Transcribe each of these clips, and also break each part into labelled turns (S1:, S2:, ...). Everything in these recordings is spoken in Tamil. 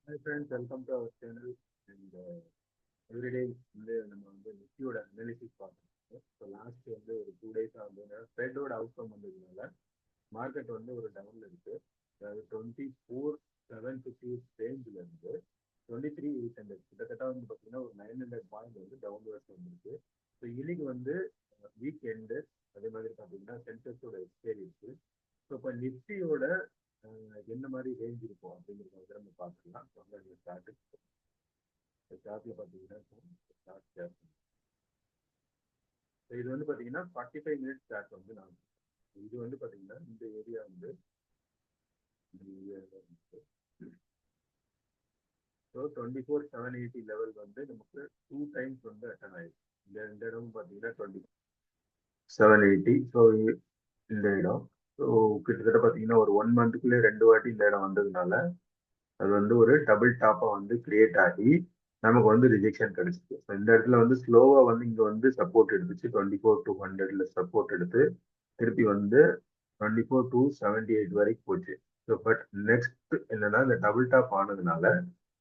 S1: Hi friends, welcome to our channel. And everyday நம்ம வந்து நிஃப்டியோட அனாலிசிஸ் பார்க்கணும். ஸோ லாஸ்ட் வந்து ஒரு 2 days வந்து ட்ரெண்டோட அவுட்கம் வந்ததுனால மார்க்கெட் வந்து ஒரு டவுன்ல இருக்கு. அதாவது 24,750 ரேஞ்சில் இருந்து 23,800 கிட்டத்தட்ட வந்து பார்த்தீங்கன்னா ஒரு 900 பாயிண்ட் வந்து டவுன்வர்ஸ் வந்துருக்கு. ஸோ இன்னைக்கு வந்து வீக் எண்டு, அதே மாதிரி பார்த்தீங்கன்னா சென்செக்ஸோட எக்ஸ்பைரி இருக்கு. ஸோ இப்போ நிஃப்டியோட என்ன மாதிரி ரேஞ்ச் இருக்கும் அப்படிங்கிறத வந்து நம்ம பார்த்துக்கலாம். சார்ட்ல பார்த்தீங்கன்னா இது வந்து பார்த்தீங்கன்னா 45 மினிட்ஸ் சார்ட் வந்து நான் இது வந்து பார்த்தீங்கன்னா இந்த ஏரியா வந்து ஸோ 24,780 லெவல் வந்து நமக்கு 2 times வந்து அட்டன் ஆயிடுச்சு. இந்த இடம் பார்த்தீங்கன்னா 2780. ஸோ இந்த இடம் ஸோ கிட்டத்தட்ட பார்த்தீங்கன்னா ஒரு 1 monthக்குள்ளே 2 வாட்டி இந்த இடம் வந்ததுனால அது வந்து ஒரு டபுள் டாப்பா வந்து கிரியேட் ஆகி நமக்கு வந்து ரிஜெக்ஷன் கிடைச்சிது. இந்த இடத்துல வந்து ஸ்லோவா வந்து இங்க வந்து சப்போர்ட் எடுத்துச்சு. 24,200 சப்போர்ட் எடுத்து திருப்பி வந்து 24,278 வரைக்கும் போச்சு. ஸோ பட் நெக்ஸ்ட் என்னன்னா இந்த டபுள் டாப் ஆனதுனால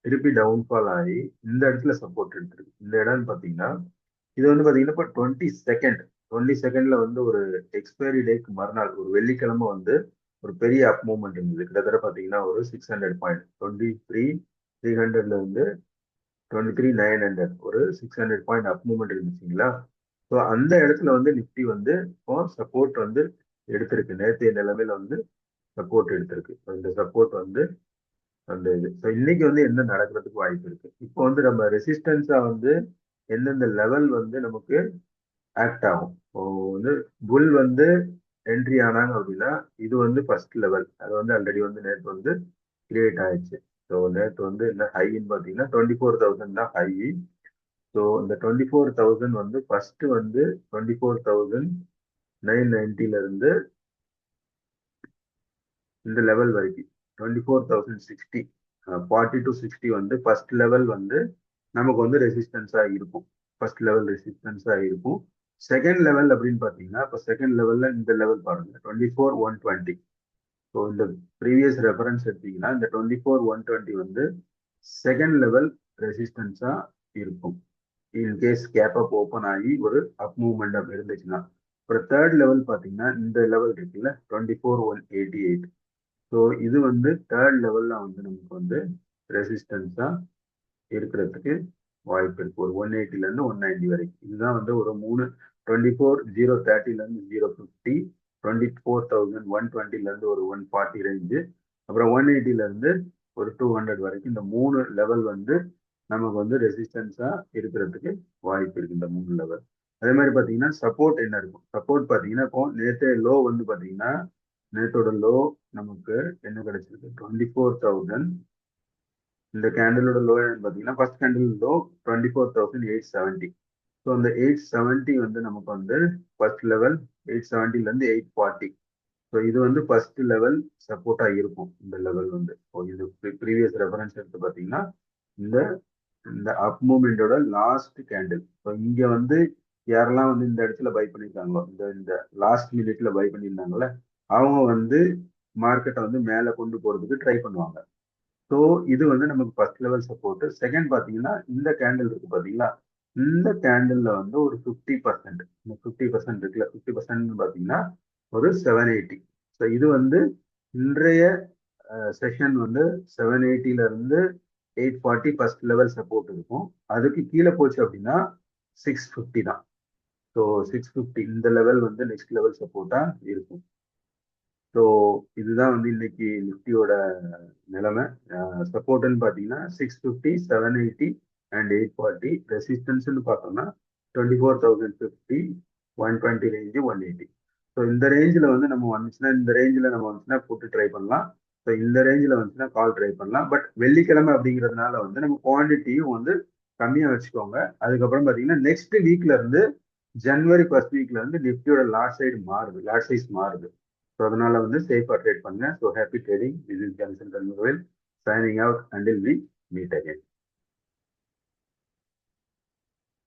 S1: திருப்பி டவுன்ஃபால் ஆகி இந்த இடத்துல சப்போர்ட் எடுத்துருக்கு. இந்த இடம்னு பாத்தீங்கன்னா இது வந்து பாத்தீங்கன்னா இப்போ 22nd வந்து ஒரு எக்ஸ்பைரி டேக்கு மறுநாள் ஒரு வெள்ளிக்கிழமை வந்து ஒரு பெரிய அப் மூவ்மெண்ட் இருந்தது. கிட்டத்தட்ட பாத்தீங்கன்னா ஒரு 600 பாயிண்ட் 23,300ல இருந்து 23,900 ஒரு 600 பாயிண்ட் அப் மூவ்மெண்ட் இருந்துச்சுங்களா. ஸோ அந்த இடத்துல வந்து நிஃப்டி வந்து இப்போ சப்போர்ட் வந்து எடுத்திருக்கு. நேற்றைய நிலைமையில வந்து சப்போர்ட் எடுத்திருக்கு. இந்த சப்போர்ட் வந்து அந்த இது ஸோ இன்னைக்கு வந்து என்ன நடக்கிறதுக்கு வாய்ப்பு இருக்கு. இப்போ வந்து நம்ம ரெசிஸ்டன்ஸா வந்து எந்தெந்த லெவல் வந்து நமக்கு ஆக்ட் ஆகும். இப்போ வந்து புல் வந்து என்ட்ரி ஆனாங்க அப்படின்னா இது வந்து ஃபர்ஸ்ட் லெவல். அது வந்து ஆல்ரெடி வந்து நேற்று வந்து கிரியேட் ஆயிடுச்சு. ஸோ நேற்று வந்து என்ன ஹைன்னு பார்த்தீங்கன்னா 24,000 தான் ஹை. ஸோ இந்த 24,000 வந்து ஃபர்ஸ்ட் வந்து 24,990ல இருந்து இந்த லெவல் வரைக்கும் 24,060 40 to 60 வந்து ஃபர்ஸ்ட் லெவல் வந்து நமக்கு வந்து ரெசிஸ்டன்ஸா இருக்கும். ஃபர்ஸ்ட் லெவல் ரெசிஸ்டன்ஸா இருக்கும். செகண்ட் லெவல் அப்படின்னு பாத்தீங்கன்னா இப்போ செகண்ட் லெவல்ல இந்த லெவல் பாருங்க 24,120. ஸோ இந்த ப்ரீவியஸ் ரெஃபரன்ஸ் எடுத்தீங்கன்னா இந்த 24,120 வந்து செகண்ட் லெவல் ரெசிஸ்டன்ஸா இருக்கும். இன்கேஸ் கேப் அப் ஓப்பன் ஆகி ஒரு அப் மூவ்மெண்ட் இருந்துச்சுன்னா அப்புறம் தேர்ட் லெவல் பாத்தீங்கன்னா இந்த லெவல் இருக்குல்ல 24,188. ஸோ இது வந்து தேர்ட் லெவல்ல வந்து நமக்கு வந்து ரெசிஸ்டன்ஸா இருக்கிறதுக்கு வாய்ப்பு இருக்கு. ஒரு 180ல இருந்து 190 வரைக்கும். இதுதான் வந்து ஒரு 24,030ல இருந்து 050, 24,120ல இருந்து ஒரு 140 ரேஞ்சு, அப்புறம் 180ல இருந்து ஒரு 200 வரைக்கும். இந்த 3 லெவல் வந்து நமக்கு வந்து ரெசிஸ்டன்ஸா இருக்கிறதுக்கு வாய்ப்பு இருக்கு. இந்த 3 லெவல். அதே மாதிரி பாத்தீங்கன்னா சப்போர்ட் என்ன இருக்கும். சப்போர்ட் பாத்தீங்கன்னா இப்போ நேற்று லோ வந்து பாத்தீங்கன்னா நேற்றோட லோ நமக்கு என்ன கிடைச்சிருக்கு 24,000. இந்த கேண்டிலோட லோ பார்த்தீங்கன்னா ஃபர்ஸ்ட் கேண்டில் லோ 24,870. ஸோ அந்த 870 வந்து நமக்கு வந்து ஃபர்ஸ்ட் லெவல் 870ல இருந்து 840. ஸோ இது வந்து ஃபர்ஸ்ட் லெவல் சப்போர்ட்டா இருக்கும். இந்த லெவல் வந்து இது ப்ரீவியஸ் ரெஃபரன்ஸ் எடுத்து பார்த்தீங்கன்னா இந்த இந்த அப் மூவ்மெண்டோட லாஸ்ட் கேண்டில். ஸோ இங்க வந்து யாரெல்லாம் வந்து இந்த இடத்துல பை பண்ணியிருக்காங்களோ இந்த இந்த லாஸ்ட் மினிட்ல பை பண்ணியிருந்தாங்களே அவங்க வந்து மார்க்கெட்டை வந்து மேலே கொண்டு போறதுக்கு ட்ரை பண்ணுவாங்க. ஸோ இது வந்து நமக்கு ஃபர்ஸ்ட் லெவல் சப்போர்ட். செகண்ட் பார்த்தீங்கன்னா இந்த கேண்டில் இருக்கு பார்த்தீங்களா, இந்த கேண்டில்ல வந்து ஒரு 50%, இந்த 50% இருக்குல்ல 50% பார்த்தீங்கன்னா ஒரு 780. ஸோ இது வந்து இன்றைய செஷன் வந்து 780ல இருந்து 840 ஃபர்ஸ்ட் லெவல் சப்போர்ட் இருக்கும். அதுக்கு கீழே போச்சு அப்படின்னா 650 தான். ஸோ 650 இந்த லெவல் வந்து நெக்ஸ்ட் லெவல் சப்போர்ட்டா இருக்கும். ஸோ இதுதான் வந்து இன்னைக்கு நிஃப்டியோட நிலைமை. சப்போர்ட்னு பார்த்தீங்கன்னா 650, 780 அண்ட் 840. ரெசிஸ்டன்ஸ்னு பார்த்தோம்னா 24,050, 120 ரேஞ்சு, 180. ஸோ இந்த ரேஞ்சில் வந்து நம்ம வந்துச்சுன்னா போட்டு ட்ரை பண்ணலாம். ஸோ இந்த ரேஞ்சில் வந்துச்சுன்னா கால் ட்ரை பண்ணலாம். பட் வெள்ளிக்கிழமை அப்படிங்கிறதுனால வந்து நம்ம குவான்டிட்டியும் வந்து கம்மியாக வச்சுக்கோங்க. அதுக்கப்புறம் பார்த்தீங்கன்னா நெக்ஸ்ட் வீக்ல இருந்து ஜனவரி ஃபர்ஸ்ட் வீக்ல இருந்து நிஃப்டியோட லாட் சைஸ் மாறுது. ஸோ அதனால வந்து சேஃபாக ட்ரேட் பண்ணுங்க. So happy trading. This is Johnson Kanmugavel signing out until we meet again.